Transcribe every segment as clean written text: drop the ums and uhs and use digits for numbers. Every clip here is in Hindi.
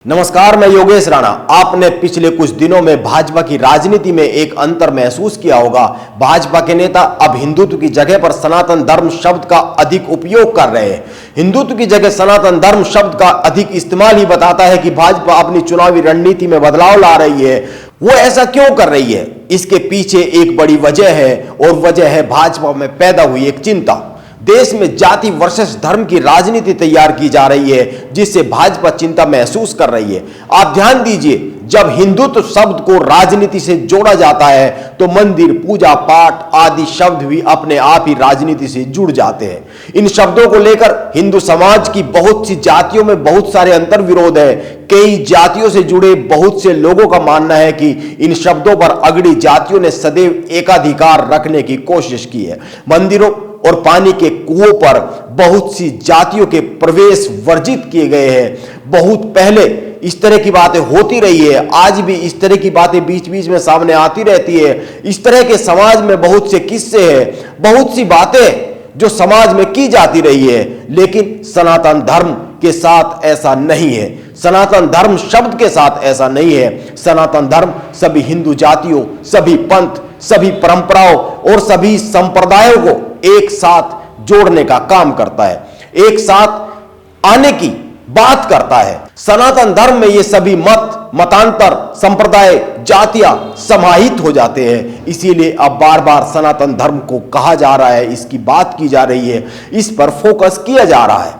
नमस्कार, मैं योगेश राणा। आपने पिछले कुछ दिनों में भाजपा की राजनीति में एक अंतर महसूस किया होगा। भाजपा के नेता अब हिंदुत्व की जगह पर सनातन धर्म शब्द का अधिक उपयोग कर रहे हैं। हिंदुत्व की जगह सनातन धर्म शब्द का अधिक इस्तेमाल ही बताता है कि भाजपा अपनी चुनावी रणनीति में बदलाव ला रही है। वो ऐसा क्यों कर रही है? इसके पीछे एक बड़ी वजह है और वजह है भाजपा में पैदा हुई एक चिंता। देश में जाति वर्सेस धर्म की राजनीति तैयार की जा रही है, जिससे भाजपा चिंता महसूस कर रही है। आप ध्यान दीजिए, जब हिंदुत्व शब्द को राजनीति से जोड़ा जाता है तो मंदिर, पूजा पाठ आदि शब्द भी अपने आप ही राजनीति से जुड़ जाते हैं। इन शब्दों को लेकर हिंदू समाज की बहुत सी जातियों में बहुत सारे अंतर विरोध है। कई जातियों से जुड़े बहुत से लोगों का मानना है कि इन शब्दों पर अगड़ी जातियों ने सदैव एकाधिकार रखने की कोशिश की है। मंदिरों और पानी के कुओं पर बहुत सी जातियों के प्रवेश वर्जित किए गए हैं। बहुत पहले इस तरह की बातें होती रही है, आज भी इस तरह की बातें बीच बीच में सामने आती रहती है। इस तरह के समाज में बहुत से किस्से हैं, बहुत सी बातें जो समाज में की जाती रही है, लेकिन सनातन धर्म के साथ ऐसा नहीं है। सनातन धर्म शब्द के साथ ऐसा नहीं है। सनातन धर्म सभी हिंदू जातियों, सभी पंथ, सभी परंपराओं और सभी संप्रदायों को एक साथ जोड़ने का काम करता है, एक साथ आने की बात करता है। सनातन धर्म में ये सभी मत, मतांतर, संप्रदाय, जातियां समाहित हो जाते हैं। इसीलिए अब बार बार सनातन धर्म को कहा जा रहा है, इसकी बात की जा रही है, इस पर फोकस किया जा रहा है।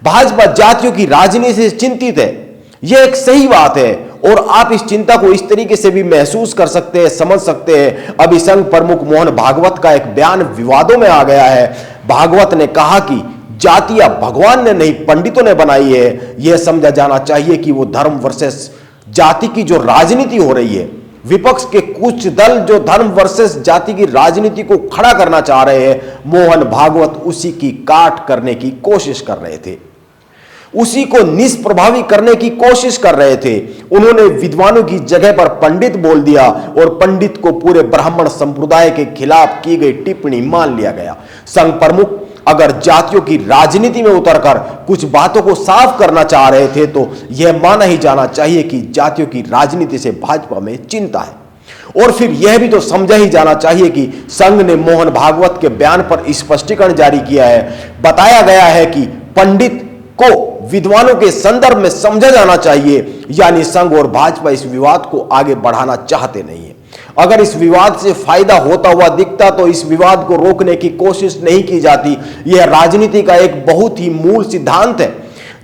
भाजपा जातियों की राजनीति से चिंतित है, यह एक सही बात है और आप इस चिंता को इस तरीके से भी महसूस कर सकते हैं, समझ सकते हैं। अभी संघ प्रमुख मोहन भागवत का एक बयान विवादों में आ गया है। भागवत ने कहा कि जातियां भगवान ने नहीं, पंडितों ने बनाई है। यह समझा जाना चाहिए कि वो धर्म वर्सेस जाति की जो राजनीति हो रही है, विपक्ष के कुछ दल जो धर्म वर्सेस जाति की राजनीति को खड़ा करना चाह रहे हैं, मोहन भागवत उसी की काट करने की कोशिश कर रहे थे, उसी को निष्प्रभावी करने की कोशिश कर रहे थे। उन्होंने विद्वानों की जगह पर पंडित बोल दिया और पंडित को पूरे ब्राह्मण संप्रदाय के खिलाफ की गई टिप्पणी मान लिया गया। संघ प्रमुख अगर जातियों की राजनीति में उतरकर कुछ बातों को साफ करना चाह रहे थे तो यह माना ही जाना चाहिए कि जातियों की राजनीति से भाजपा में चिंता है। और फिर यह भी तो समझा ही जाना चाहिए कि संघ ने मोहन भागवत के बयान पर स्पष्टीकरण जारी किया है। बताया गया है कि पंडित को विद्वानों के संदर्भ में समझा जाना चाहिए, यानी संघ और भाजपा इस विवाद को आगे बढ़ाना चाहते नहीं है। अगर इस विवाद से फायदा होता हुआ दिखता तो इस विवाद को रोकने की कोशिश नहीं की जाती। यह राजनीति का एक बहुत ही मूल सिद्धांत है।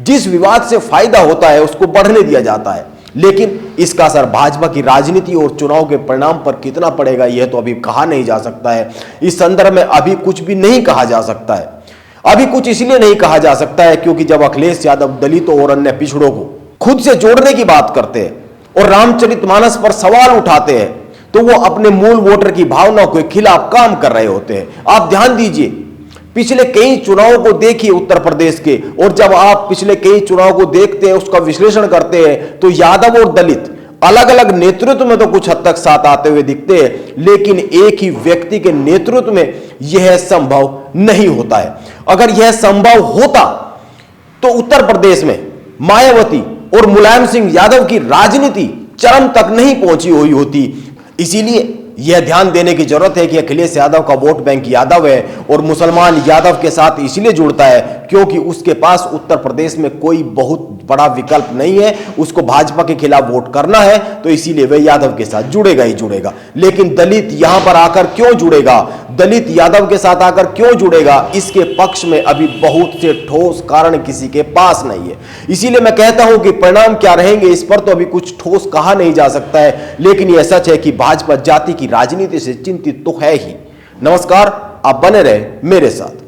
जिस विवाद से फायदा होता है उसको बढ़ने दिया जाता है, लेकिन इसका असर भाजपा की राजनीति और चुनाव के परिणाम पर कितना पड़ेगा यह तो अभी कहा नहीं जा सकता है। इस संदर्भ में अभी कुछ भी नहीं कहा जा सकता है। अभी कुछ इसलिए नहीं कहा जा सकता है क्योंकि जब अखिलेश यादव दलितों और अन्य पिछड़ों को खुद से जोड़ने की बात करते हैं और रामचरितमानस पर सवाल उठाते हैं तो वो अपने मूल वोटर की भावनाओं के खिलाफ काम कर रहे होते हैं। आप ध्यान दीजिए, पिछले कई चुनावों को देखिए उत्तर प्रदेश के, और जब आप पिछले कई चुनाव को देखते हैं, उसका विश्लेषण करते हैं तो यादव और दलित अलग अलग नेतृत्व में तो कुछ हद तक साथ आते हुए दिखते हैं, लेकिन एक ही व्यक्ति के नेतृत्व में यह संभव नहीं होता है। अगर यह संभव होता तो उत्तर प्रदेश में मायावती और मुलायम सिंह यादव की राजनीति चरम तक नहीं पहुंची हुई होती। इसीलिए यह ध्यान देने की जरूरत है कि अखिलेश यादव का वोट बैंक यादव है और मुसलमान यादव के साथ इसलिए जुड़ता है क्योंकि उसके पास उत्तर प्रदेश में कोई बहुत बड़ा विकल्प नहीं है। उसको भाजपा के खिलाफ वोट करना है तो इसीलिए वह यादव के साथ जुड़ेगा ही जुड़ेगा। लेकिन दलित यहां पर आकर क्यों जुड़ेगा, दलित यादव के साथ आकर क्यों जुड़ेगा, इसके पक्ष में अभी बहुत से ठोस कारण किसी के पास नहीं है। इसीलिए मैं कहता हूं कि परिणाम क्या रहेंगे इस पर तो अभी कुछ ठोस कहा नहीं जा सकता है, लेकिन यह सच है कि भाजपा जाति की राजनीति से चिंतित तो है ही। नमस्कार, आप बने रहे मेरे साथ।